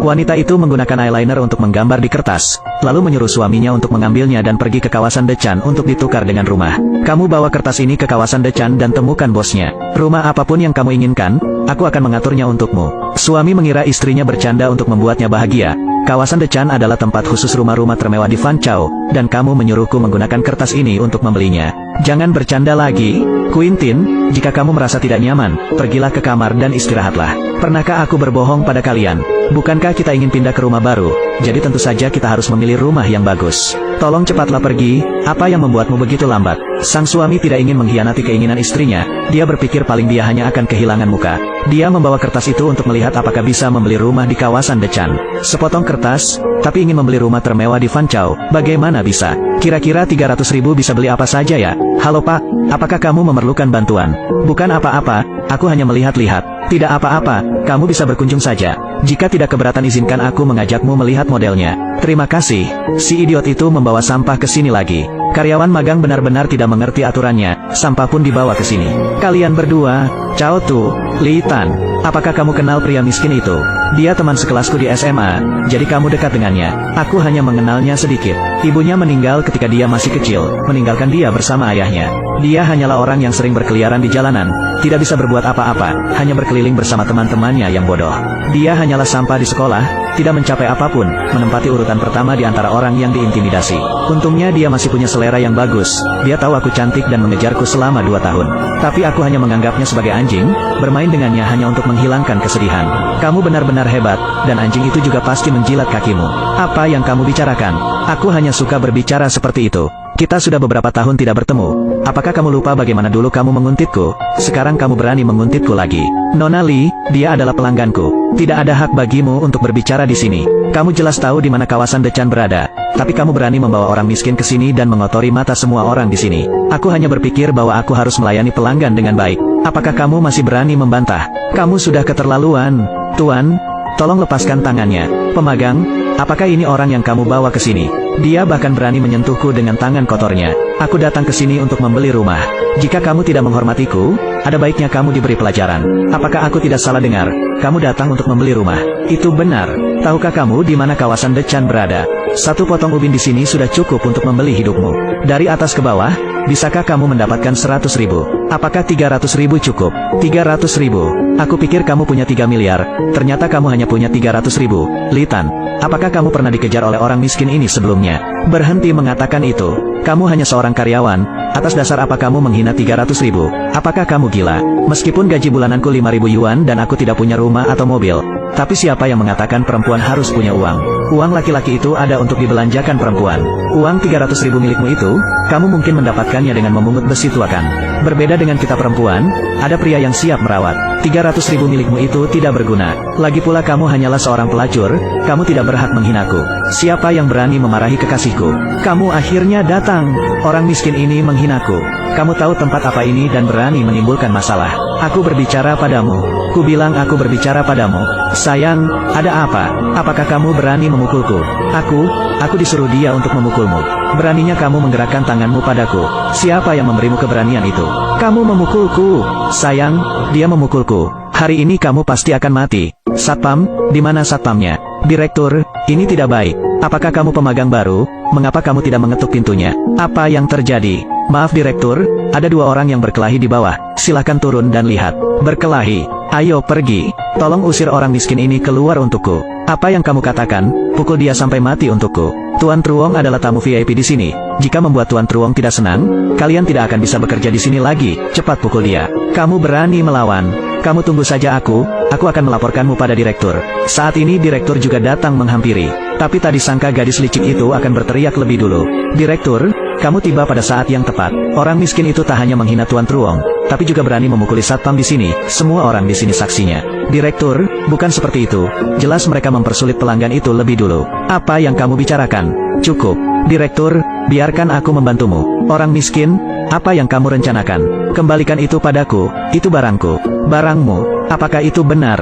Wanita itu menggunakan eyeliner untuk menggambar di kertas, lalu menyuruh suaminya untuk mengambilnya dan pergi ke kawasan Dechan untuk ditukar dengan rumah. Kamu bawa kertas ini ke kawasan Dechan dan temukan bosnya. Rumah apapun yang kamu inginkan, aku akan mengaturnya untukmu. Suami mengira istrinya bercanda untuk membuatnya bahagia. Kawasan Dechan adalah tempat khusus rumah-rumah termewah di Fanchao, dan kamu menyuruhku menggunakan kertas ini untuk membelinya. Jangan bercanda lagi, Quintin. Jika kamu merasa tidak nyaman, pergilah ke kamar dan istirahatlah. Pernahkah aku berbohong pada kalian? Bukankah kita ingin pindah ke rumah baru? Jadi tentu saja kita harus memilih rumah yang bagus. Tolong cepatlah pergi, apa yang membuatmu begitu lambat? Sang suami tidak ingin mengkhianati keinginan istrinya, dia berpikir paling dia hanya akan kehilangan muka. Dia membawa kertas itu untuk melihat apakah bisa membeli rumah di kawasan Dechan. Sepotong kertas, tapi ingin membeli rumah termewah di Fanchao, bagaimana bisa? Kira-kira 300.000 bisa beli apa saja ya? Halo Pak, apakah kamu memerlukan bantuan? Bukan apa-apa, aku hanya melihat-lihat. Tidak apa-apa, kamu bisa berkunjung saja. Jika tidak keberatan izinkan aku mengajakmu melihat modelnya. Terima kasih. Si idiot itu membawa sampah ke sini lagi. Karyawan magang benar-benar tidak mengerti aturannya, sampah pun dibawa ke sini. Kalian berdua, Cao Tu, Li Tan, apakah kamu kenal pria miskin itu? Dia teman sekelasku di SMA, jadi kamu dekat dengannya. Aku hanya mengenalnya sedikit. Ibunya meninggal ketika dia masih kecil, meninggalkan dia bersama ayahnya. Dia hanyalah orang yang sering berkeliaran di jalanan, tidak bisa berbuat apa-apa, hanya berkeliling bersama teman-temannya yang bodoh. Dia hanyalah sampah di sekolah, tidak mencapai apapun, menempati urutan pertama di antara orang yang diintimidasi. Untungnya dia masih punya selera yang bagus, dia tahu aku cantik dan mengejarku selama 2 tahun. Tapi aku hanya menganggapnya sebagai anjing, bermain dengannya hanya untuk menghilangkan kesedihan. Kamu benar-benar hebat, dan anjing itu juga pasti menjilat kakimu. Apa yang kamu bicarakan? Aku hanya suka berbicara seperti itu. Kita sudah beberapa tahun tidak bertemu. Apakah kamu lupa bagaimana dulu kamu menguntitku? Sekarang kamu berani menguntitku lagi. Nona Li, dia adalah pelangganku. Tidak ada hak bagimu untuk berbicara di sini. Kamu jelas tahu di mana kawasan Dechan berada. Tapi kamu berani membawa orang miskin ke sini dan mengotori mata semua orang di sini. Aku hanya berpikir bahwa aku harus melayani pelanggan dengan baik. Apakah kamu masih berani membantah? Kamu sudah keterlaluan. Tuan, tolong lepaskan tangannya. Pemagang, apakah ini orang yang kamu bawa ke sini? Dia bahkan berani menyentuhku dengan tangan kotornya. Aku datang ke sini untuk membeli rumah. Jika kamu tidak menghormatiku, ada baiknya kamu diberi pelajaran. Apakah aku tidak salah dengar? Kamu datang untuk membeli rumah. Itu benar. Tahukah kamu di mana kawasan Dechan berada? 1 potong ubin di sini sudah cukup untuk membeli hidupmu. Dari atas ke bawah, bisakah kamu mendapatkan 100.000? Apakah 300.000 cukup? 300.000. Aku pikir kamu punya 3 miliar. Ternyata kamu hanya punya 300.000. Li Tan, apakah kamu pernah dikejar oleh orang miskin ini sebelumnya? Berhenti mengatakan itu. Kamu hanya seorang karyawan. Atas dasar apa kamu menghina 300.000? Apakah kamu gila? Meskipun gaji bulananku 5.000 yuan dan aku tidak punya rumah atau mobil, tapi siapa yang mengatakan perempuan harus punya uang? Uang laki-laki itu ada untuk dibelanjakan perempuan. Uang 300.000 milikmu itu, kamu mungkin mendapatkannya dengan memungut besi tuakan. Berbeda dengan kita perempuan, ada pria yang siap merawat. 300.000 milikmu itu tidak berguna. Lagi pula kamu hanyalah seorang pelacur, kamu tidak berhak menghinaku. Siapa yang berani memarahi kekasihku? Kamu akhirnya datang. Orang miskin ini menghinaku. Kamu tahu tempat apa ini dan berani menimbulkan masalah. Aku berbicara padamu. Ku bilang aku berbicara padamu. Sayang, ada apa? Apakah kamu berani memukulku? Aku disuruh dia untuk memukulmu. Beraninya kamu menggerakkan tanganmu padaku. Siapa yang memberimu keberanian itu? Kamu memukulku. Sayang, dia memukulku. Hari ini kamu pasti akan mati. Satpam, di mana satpamnya? Direktur, ini tidak baik. Apakah kamu pemagang baru? Mengapa kamu tidak mengetuk pintunya? Apa yang terjadi? Maaf direktur, ada 2 orang yang berkelahi di bawah. Silahkan turun dan lihat. Berkelahi? Ayo pergi. Tolong usir orang miskin ini keluar untukku. Apa yang kamu katakan? Pukul dia sampai mati untukku. Tuan Truong adalah tamu VIP di sini. Jika membuat Tuan Truong tidak senang, kalian tidak akan bisa bekerja di sini lagi. Cepat pukul dia. Kamu berani melawan. Kamu tunggu saja aku akan melaporkanmu pada direktur. Saat ini direktur juga datang menghampiri. Tapi tadi sangka gadis licik itu akan berteriak lebih dulu. Direktur, kamu tiba pada saat yang tepat. Orang miskin itu tak hanya menghina Tuan Truong, tapi juga berani memukuli satpam di sini. Semua orang di sini saksinya. Direktur, bukan seperti itu. Jelas mereka mempersulit pelanggan itu lebih dulu. Apa yang kamu bicarakan? Cukup. Direktur, biarkan aku membantumu. Orang miskin, apa yang kamu rencanakan? Kembalikan itu padaku. Itu barangku. Barangmu. Apakah itu benar?